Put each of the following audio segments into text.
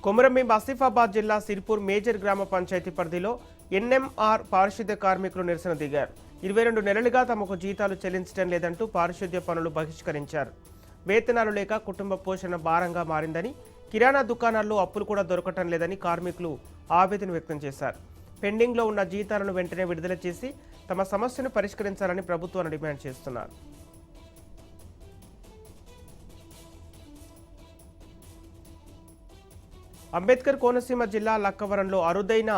కొమరంభీం ఆసిఫాబాద్ జిల్లా సిర్పూర్ మేజర్ గ్రామ పంచాయతీ పరిధిలో ఎన్ఎంఆర్ పారిశుద్ధ్య కార్మికులు నిరసన దిగారు. 22 నెలలుగా తమకు జీతాలు చెల్లించడం లేదంటూ పారిశుద్ధ్య పనులు బహిష్కరించారు. వేతనాలు లేక కుటుంబ పోషణ భారంగా మారిందని, కిరాణా దుకాణాల్లో అప్పులు కూడా దొరకటం లేదని కార్మికులు ఆవేదన వ్యక్తం చేశారు. పెండింగ్లో ఉన్న జీతాలను వెంటనే విడుదల చేసి తమ సమస్యను పరిష్కరించాలని ప్రభుత్వాన్ని డిమాండ్ చేస్తున్నారు. అంబేద్కర్ కోనసీమ జిల్లా లక్కవరంలో అరుదైన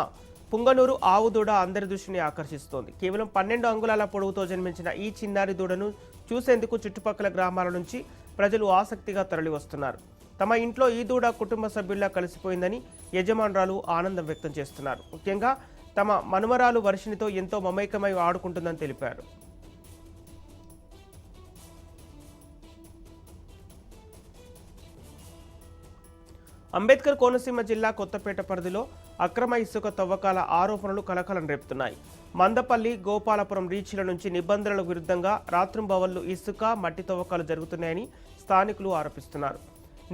పుంగనూరు ఆవు దూడ అందరి దృష్టిని ఆకర్షిస్తోంది. కేవలం 12 అంగుళాల పొడవుతో జన్మించిన ఈ చిన్నారి దూడను చూసేందుకు చుట్టుపక్కల గ్రామాల నుంచి ప్రజలు ఆసక్తిగా తరలివస్తున్నారు. తమ ఇంట్లో ఈ దూడ కుటుంబ సభ్యుల్లా కలిసిపోయిందని యజమానురాలు ఆనందం వ్యక్తం చేస్తున్నారు. ముఖ్యంగా తమ మనుమరాలు వర్షినితో ఎంతో మమైకమై ఆడుకుంటుందని తెలిపారు. అంబేద్కర్ కోనసీమ జిల్లా కొత్తపేట పరిధిలో అక్రమ ఇసుక తవ్వకాల ఆరోపణలు కలకలం రేపుతున్నాయి. మందపల్లి, గోపాలపురం రీచ్ల నుంచి నిబంధనలకు విరుద్ధంగా రాత్రింబవళ్లు ఇసుక, మట్టి తవ్వకాలు జరుగుతున్నాయని స్థానికులు ఆరోపిస్తున్నారు.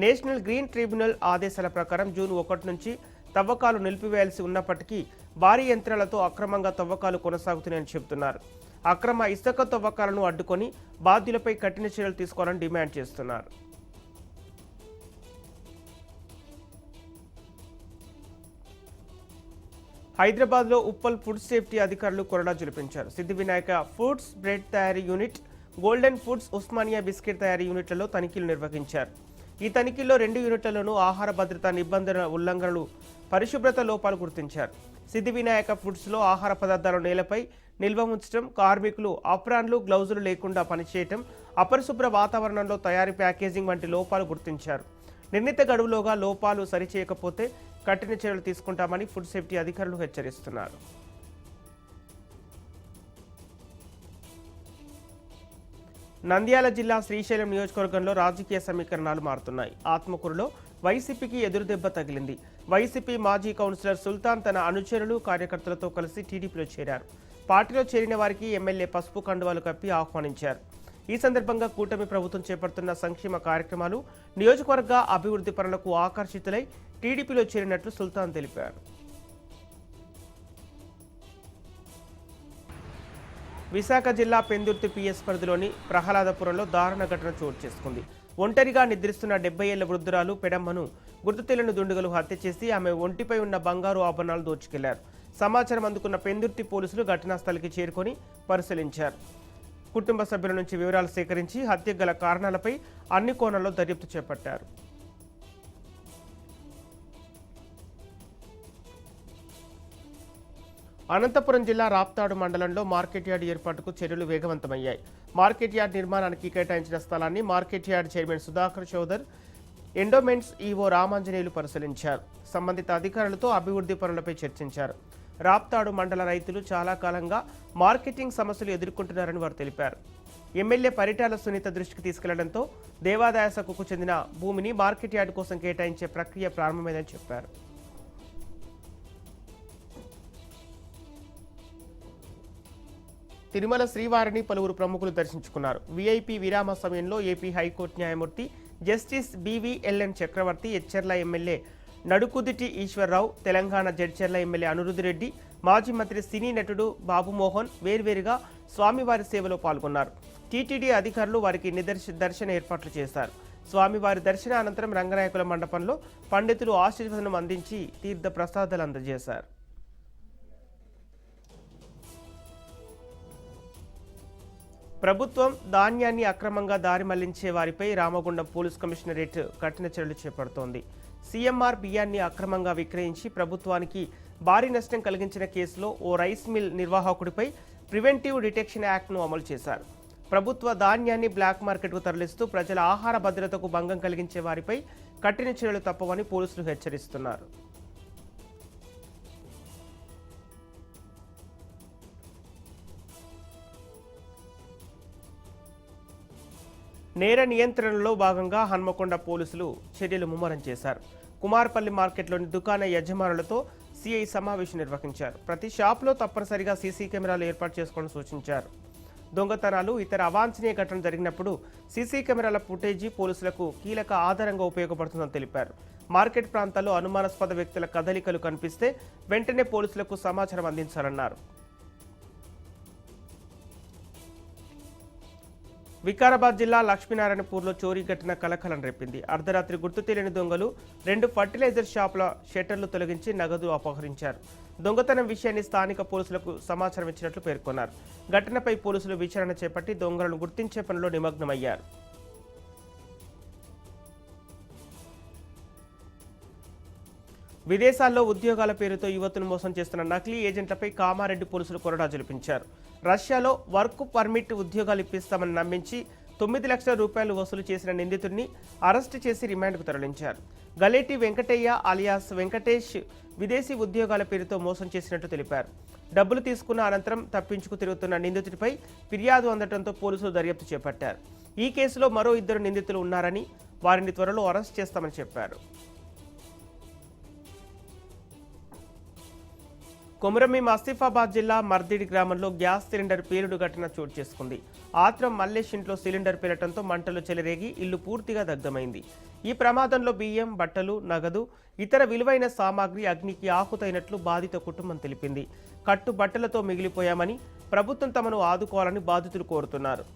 నేషనల్ గ్రీన్ ట్రిబ్యునల్ ఆదేశాల ప్రకారం జూన్ 1 నుంచి తవ్వకాలు నిలిపివేయాల్సి ఉన్నప్పటికీ భారీ యంత్రాలతో అక్రమంగా తవ్వకాలు కొనసాగుతున్నాయని చెబుతున్నారు. అక్రమ ఇసుక తవ్వకాలను అడ్డుకొని బాధ్యులపై కఠిన చర్యలు తీసుకోవాలని డిమాండ్ చేస్తున్నారు. హైదరాబాద్లో ఉప్పల్ ఫుడ్ సేఫ్టీ అధికారులు కొరడా జులిపించారు. సిద్ధి వినాయక ఫుడ్స్ బ్రెడ్ తయారీ unit, golden foods, Osmania biscuit తయారీ యూనిట్లలో తనిఖీలు నిర్వహించారు. ఈ తనిఖీల్లో 2 యూనిట్లలోనూ ఆహార భద్రతా నిబంధనల ఉల్లంఘనలు, పరిశుభ్రత లోపాలు గుర్తించారు. సిద్ధి వినాయక ఫుడ్స్లో ఆహార పదార్థాలు నేలపై నిల్వ ఉంచడం, కార్మికులు అప్రాన్లు, గ్లౌజులు లేకుండా పనిచేయటం, అపరిశుభ్ర వాతావరణంలో తయారీ, ప్యాకేజింగ్ వంటి లోపాలు గుర్తించారు. నిర్ణీత గడువులోగా లోపాలు సరిచేయకపోతే కఠిన చర్యలు తీసుకుంటామని ఫుడ్ సేఫ్టీ అధికారులు హెచ్చరిస్తున్నారు. నంద్యాల జిల్లా శ్రీశైలం నియోజకవర్గంలో రాజకీయ సమీకరణాలు మారుతున్నాయి. ఆత్మకూరులో వైసీపీకి ఎదురుదెబ్బ తగిలింది. వైసీపీ మాజీ కౌన్సిలర్ సుల్తాన్ తన అనుచరులు, కార్యకర్తలతో కలిసి టీడీపీలో చేరారు. పార్టీలో చేరిన వారికి ఎమ్మెల్యే పసుపు కండువాలు కప్పి ఆహ్వానించారు. ఈ సందర్భంగా కూటమి ప్రభుత్వం చేపడుతున్న సంక్షేమ కార్యక్రమాలు, నియోజకవర్గ అభివృద్ధి పనులకు ఆకర్షితులై టీడీపీలో చేరినట్లు సుల్తాన్ తెలిపారు. విశాఖ జిల్లా పెందుర్తి పిఎస్ పరిధిలోని ప్రహ్లాదపురంలో దారుణ ఘటన చోటు చేసుకుంది. ఒంటరిగా నిద్రిస్తున్న 70 ఏళ్ల వృద్ధురాలు పెడమ్మను గుర్తు తెలియని దుండగులు హత్య చేసి ఆమె ఒంటిపై ఉన్న బంగారు ఆభరణాలు దోచుకెళ్లారు. సమాచారం అందుకున్న పెందుర్తి పోలీసులు ఘటనా స్థలికి చేరుకొని పరిశీలించారు. కుటుంబ సభ్యుల నుంచి వివరాలు సేకరించి హత్యకు గల కారణాలపై అన్ని కోణాల్లో దర్యాప్తు చేపట్టారు. అనంతపురం జిల్లా రాప్తాడు మండలంలో మార్కెట్ యార్డ్ ఏర్పాటుకు చర్యలు వేగవంతమయ్యాయి. మార్కెట్ యార్డ్ నిర్మాణానికి కేటాయించిన స్థలాన్ని market yard chairman Sudhakar చౌదర్, endowments EO Ramanjaneyulu పరిశీలించారు. సంబంధిత అధికారులతో అభివృద్ధి పనులపై చర్చించారు. రాప్తాడు మండల రైతులు చాలా కాలంగా మార్కెటింగ్ సమస్యలు ఎదుర్కొంటున్నారని వారు తెలిపారు. ఎమ్మెల్యే పరిటాల సునీత దృష్టికి తీసుకెళ్లడంతో దేవాదాయ శాఖకు చెందిన భూమిని మార్కెట్ యార్డ్ కోసం కేటాయించే ప్రక్రియ ప్రారంభమైందని చెప్పారు. తిరుమల శ్రీవారిని పలువురు ప్రముఖులు దర్శించుకున్నారు. వీఐపీ విరామ సమయంలో ఏపీ హైకోర్టు న్యాయమూర్తి జస్టిస్ బివిఎల్ఎన్ చక్రవర్తి, ఎచ్చెర్ల ఎమ్మెల్యే నడుకుదిటి ఈశ్వరరావు, తెలంగాణ జడ్చెర్ల ఎమ్మెల్యే అనిరుద్ రెడ్డి, మాజీ మంత్రి సినీ నటుడు బాబుమోహన్ వేర్వేరుగా స్వామివారి సేవలో పాల్గొన్నారు. టీటీడీ అధికారులు వారికి దర్శన ఏర్పాట్లు చేశారు. స్వామివారి దర్శన అనంతరం రంగనాయకుల మండపంలో పండితులు ఆశీర్వదనం అందించి తీర్థ ప్రసాదాలు అందజేశారు. ప్రభుత్వం ధాన్యాన్ని అక్రమంగా దారి మళ్లించే వారిపై రామగుండం పోలీస్ కమిషనరేట్ కఠిన చర్యలు చేపడుతోంది. సీఎంఆర్ బియ్యాన్ని అక్రమంగా విక్రయించి ప్రభుత్వానికి భారీ నష్టం కలిగించిన కేసులో ఓ రైస్ మిల్ నిర్వాహకుడిపై ప్రివెంటివ్ డిటెక్షన్ యాక్ట్ను అమలు చేశారు. ప్రభుత్వ ధాన్యాన్ని బ్లాక్ మార్కెట్కు తరలిస్తూ ప్రజల ఆహార భద్రతకు భంగం కలిగించే వారిపై కఠిన చర్యలు తప్పవని పోలీసులు హెచ్చరిస్తున్నారు. నేర నియంత్రణలో భాగంగా హన్మకొండ పోలీసులు చర్యలు ముమ్మరం చేశారు. కుమార్పల్లి మార్కెట్లోని దుకాణ యజమానులతో సిఐ సమావేశం నిర్వహించారు. ప్రతి షాప్లో తప్పనిసరిగా సీసీ కెమెరాలు ఏర్పాటు చేసుకోవాలని సూచించారు. దొంగతనాలు ఇతర అవాంఛనీయ ఘటనలు జరిగినప్పుడు సీసీ కెమెరాల ఫుటేజీ పోలీసులకు కీలక ఆధారంగా ఉపయోగపడుతుందని తెలిపారు. మార్కెట్ ప్రాంతాల్లో అనుమానాస్పద వ్యక్తుల కదలికలు కనిపిస్తే వెంటనే పోలీసులకు సమాచారం అందించాలన్నారు. వికారాబాద్ జిల్లా లక్ష్మీనారాయణపూర్లో చోరీ ఘటన కలకలం రేపింది. అర్ధరాత్రి గుర్తు తెలియని దొంగలు 2 ఫర్టిలైజర్ షాపుల షట్టర్లు తొలగించి నగదు అపహరించారు. దొంగతనం విషయాన్ని స్థానిక పోలీసులకు సమాచారం ఇచ్చినట్లు పేర్కొన్నారు. ఘటనపై పోలీసులు విచారణ చేపట్టి దొంగలను గుర్తించే పనిలో నిమగ్నమయ్యారు. విదేశాల్లో ఉద్యోగాల పేరుతో యువతను మోసం చేస్తున్న నకిలీ ఏజెంట్లపై కామారెడ్డి పోలీసులు కొరడా జలిపించారు. రష్యాలో వర్క్ పర్మిట్ ఉద్యోగాలు ఇప్పిస్తామని నమ్మించి 9 లక్షల రూపాయలు వసూలు చేసిన నిందితుడిని అరెస్టు చేసి రిమాండ్కు తరలించారు. గలేటి వెంకటయ్య అలియాస్ వెంకటేష్ విదేశీ ఉద్యోగాల పేరుతో మోసం చేసినట్టు తెలిపారు. డబ్బులు తీసుకున్న అనంతరం తప్పించుకు తిరుగుతున్న నిందితుడిపై ఫిర్యాదు అందడంతో పోలీసులు దర్యాప్తు చేపట్టారు. ఈ కేసులో మరో 2 నిందితులు ఉన్నారని, వారిని త్వరలో అరెస్ట్ చేస్తామని చెప్పారు. కొమురమి ఆసిఫాబాద్ జిల్లా మర్దిడి గ్రామంలో గ్యాస్ సిలిండర్ పేలుడు ఘటన చోటు చేసుకుంది. ఆత్రం మల్లేష్ ఇంట్లో సిలిండర్ పేలటంతో మంటలు చెలరేగి ఇల్లు పూర్తిగా దగ్ధమైంది. ఈ ప్రమాదంలో బియ్యం, బట్టలు, నగదు, ఇతర విలువైన సామాగ్రి అగ్నికి ఆహుతైనట్లు బాధిత కుటుంబం తెలిపింది. కట్టు బట్టలతో మిగిలిపోయామని, ప్రభుత్వం తమను ఆదుకోవాలని బాధితులు కోరుతున్నారు.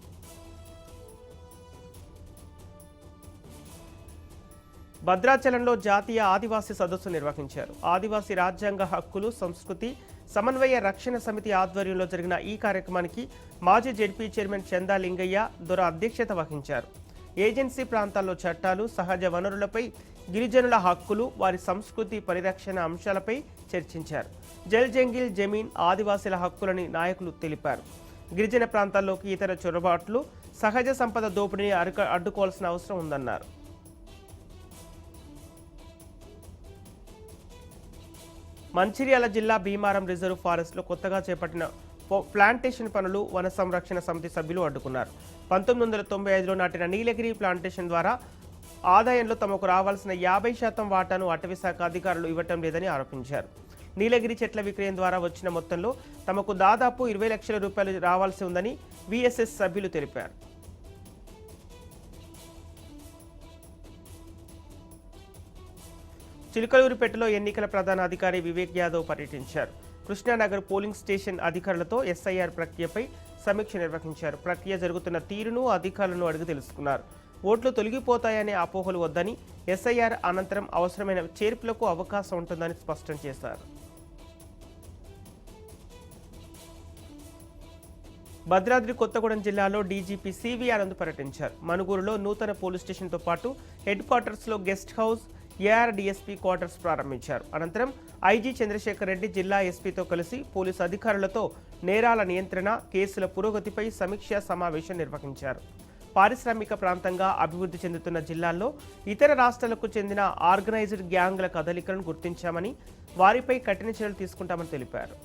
భద్రాచలంలో జాతీయ ఆదివాసీ సదస్సు నిర్వహించారు. ఆదివాసీ రాజ్యాంగ హక్కులు, సంస్కృతి సమన్వయ రక్షణ సమితి ఆధ్వర్యంలో జరిగిన ఈ కార్యక్రమానికి మాజీ జెడ్పీ చైర్మన్ చందా లింగయ్య దొర అధ్యక్షత వహించారు. ఏజెన్సీ ప్రాంతాల్లో చట్టాలు, సహజ వనరులపై, గిరిజనుల హక్కులు, వారి సంస్కృతి పరిరక్షణ అంశాలపై చర్చించారు. జల్ జంగిల్ జమీన్ ఆదివాసీల హక్కులని నాయకులు తెలిపారు. గిరిజన ప్రాంతాల్లోకి ఇతర చొరబాట్లు, సహజ సంపద దోపిడీని అడ్డుకోవాల్సిన అవసరం ఉందన్నారు. మంచిర్యాల జిల్లా భీమారం రిజర్వ్ ఫారెస్ట్లో కొత్తగా చేపట్టిన ప్లాంటేషన్ పనులు వన సంరక్షణ సమితి సభ్యులు అడ్డుకున్నారు. 1995లో నాటిన నీలగిరి ప్లాంటేషన్ ద్వారా ఆదాయంలో తమకు రావాల్సిన 50% వాటాను అటవీశాఖ అధికారులు ఇవ్వటం లేదని ఆరోపించారు. నీలగిరి చెట్ల విక్రయం ద్వారా వచ్చిన మొత్తంలో తమకు దాదాపు 20 లక్షల రూపాయలు రావాల్సి ఉందని విఎస్ఎస్ సభ్యులు తెలిపారు. చిలుకలూరిపేటలో ఎన్నికల ప్రధాన అధికారి వివేక్ యాదవ్ పర్యటించారు. కృష్ణానగర్ పోలింగ్ స్టేషన్ అధికారులతో ఎస్ఐఆర్ ప్రక్రియపై సమీక్ష నిర్వహించారు. ప్రక్రియ జరుగుతున్న తీరును అధికారులను అడిగి తెలుసుకున్నారు. ఓట్లు తొలగిపోతాయనే అపోహలు వద్దని, ఎస్ఐఆర్ అనంతరం అవసరమైన చేర్పులకు అవకాశం ఉంటుందని స్పష్టం చేశారు. భద్రాద్రి కొత్తగూడెం జిల్లాలో డీజీపీ సివి ఆనంద్ పర్యటించారు. మనుగూరులో నూతన పోలీస్ స్టేషన్తో పాటు హెడ్ క్వార్టర్స్లో గెస్ట్ హౌస్, ఏఆర్డీఎస్పీ క్వార్టర్స్ ప్రారంభించారు. అనంతరం ఐజీ చంద్రశేఖర్ రెడ్డి జిల్లా ఎస్పీతో కలిసి పోలీసు అధికారులతో నేరాల నియంత్రణ, కేసుల పురోగతిపై సమీక్షా సమావేశం నిర్వహించారు. పారిశ్రామిక ప్రాంతంగా అభివృద్ధి చెందుతున్న జిల్లాల్లో ఇతర రాష్ట్రాలకు చెందిన ఆర్గనైజ్డ్ గ్యాంగ్ల కదలికలను గుర్తించామని, వారిపై కఠిన చర్యలు తీసుకుంటామని తెలిపారు.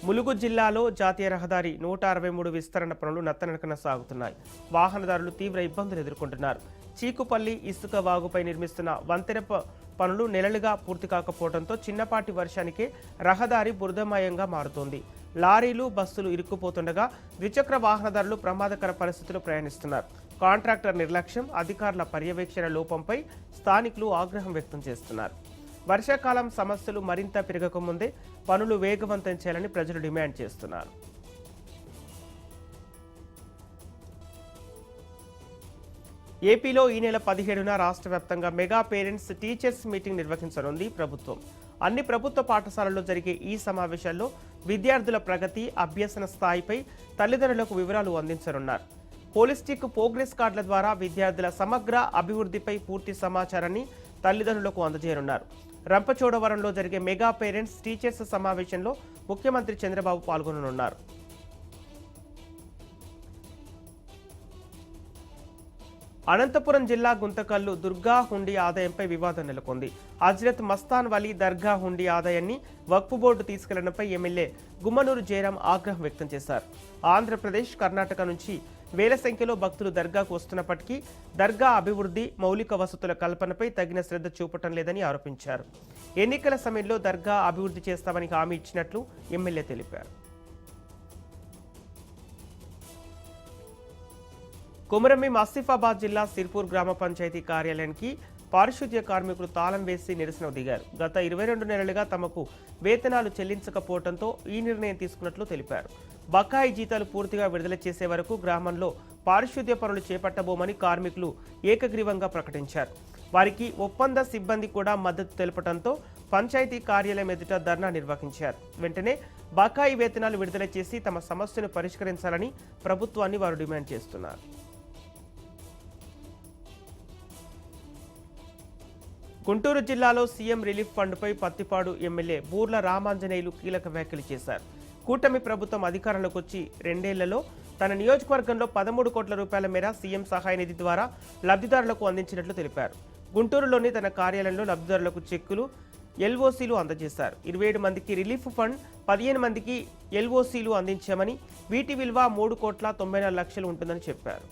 ములుగు జిల్లాలో జాతీయ రహదారి 163 విస్తరణ పనులు నత్తనడకన సాగుతున్నాయి. వాహనదారులు తీవ్ర ఇబ్బందులు ఎదుర్కొంటున్నారు. చీకుపల్లి ఇసుక వాగుపై నిర్మిస్తున్న వంతెన పనులు నెలలుగా పూర్తి కాకపోవడంతో చిన్నపాటి వర్షానికే రహదారి బురదమయంగా మారుతోంది. లారీలు, బస్సులు ఇరుక్కుపోతుండగా ద్విచక్ర వాహనదారులు ప్రమాదకర పరిస్థితుల్లో ప్రయాణిస్తున్నారు. కాంట్రాక్టర్ నిర్లక్ష్యం, అధికారుల పర్యవేక్షణ లోపంపై స్థానికులు ఆగ్రహం వ్యక్తం చేస్తున్నారు. వర్షాకాలం సమస్యలు మరింత పెరగకముందే పనులు వేగవంతం చేయాలని ప్రజలు డిమాండ్ చేస్తున్నారు. ఏపీలో ఈ నెల 17న రాష్ట్ర వ్యాప్తంగా మెగా పేరెంట్స్ టీచర్స్ మీటింగ్ నిర్వహించనుంది ప్రభుత్వం. అన్ని ప్రభుత్వ పాఠశాలల్లో జరిగే ఈ సమావేశాల్లో విద్యార్థుల ప్రగతి, అభ్యసన స్థాయిపై తల్లిదండ్రులకు వివరాలు అందించనున్నారు. హోలిస్టిక్ ప్రోగ్రెస్ కార్డుల ద్వారా విద్యార్థుల సమగ్ర అభివృద్ధిపై పూర్తి సమాచారాన్ని తల్లిదండ్రులకు అందజేయనున్నారు. రంపచోడవరంలో జరిగే మెగా పేరెంట్స్ టీచర్స్ సమావేశంలో ముఖ్యమంత్రి చంద్రబాబు పాల్గొననున్నారు. అనంతపురం జిల్లా గుంతకల్లు దుర్గా హుండీ ఆదాయంపై వివాదం నెలకొంది. హజ్రత్ మస్తాన్ వలీ దర్గా హుండీ ఆదాయాన్ని వక్ఫ్ బోర్డు తీసుకెళ్లడంపై ఎమ్మెల్యే గుమ్మనూరు జయరాం ఆగ్రహం వ్యక్తం చేశారు. ఆంధ్రప్రదేశ్, కర్ణాటక నుంచి వేల సంఖ్యలో భక్తులు దర్గాకు వస్తున్నప్పటికీ దర్గా అభివృద్ధి, మౌలిక వసతుల కల్పనపై తగిన శ్రద్ధ చూపటం లేదని ఆరోపించారు. ఎన్నికల సమయంలో దర్గా అభివృద్ధి చేస్తామని హామీ ఇచ్చినట్లు ఎమ్మెల్యే తెలిపారు. కొమరంభీం ఆసిఫాబాద్ జిల్లా సిర్పూర్ గ్రామ పంచాయతీ కార్యాలయానికి పారిశుద్ధ్య కార్మికులు తాళం వేసి నిరసన దిగారు. గత 22 నెలలుగా తమకు వేతనాలు చెల్లించకపోవడంతో ఈ నిర్ణయం తీసుకున్నట్లు తెలిపారు. బకాయి జీతాలు పూర్తిగా విడుదల చేసే వరకు గ్రామంలో పారిశుద్ధ్య పనులు చేపట్టబోమని కార్మికులు ఏకగ్రీవంగా ప్రకటించారు. వారికి ఒప్పంద సిబ్బంది కూడా మద్దతు తెలపడంతో పంచాయతీ కార్యాలయం ఎదుట ధర్నా నిర్వహించారు. వెంటనే బకాయి వేతనాలు విడుదల చేసి తమ సమస్యను పరిష్కరించాలని ప్రభుత్వాన్ని వారు డిమాండ్ చేస్తున్నారు. గుంటూరు జిల్లాలో సీఎం రిలీఫ్ ఫండ్పై పత్తిపాడు ఎమ్మెల్యే బూర్ల రామాంజనేయులు కీలక వ్యాఖ్యలు చేశారు. కూటమి ప్రభుత్వం అధికారంలోకి వచ్చి 2 ఏళ్లలో తన నియోజకవర్గంలో 13 కోట్ల రూపాయల మేర సీఎం సహాయ నిధి ద్వారా లబ్ధిదారులకు అందించినట్లు తెలిపారు. గుంటూరులోని తన కార్యాలయంలో లబ్ధిదారులకు చెక్కులు, ఎల్ఓసీలు అందజేశారు. 27 మందికి రిలీఫ్ ఫండ్, 15 మందికి ఎల్ఓసీలు అందించామని, వీటి విలువ 3,94,00,000 ఉంటుందని చెప్పారు.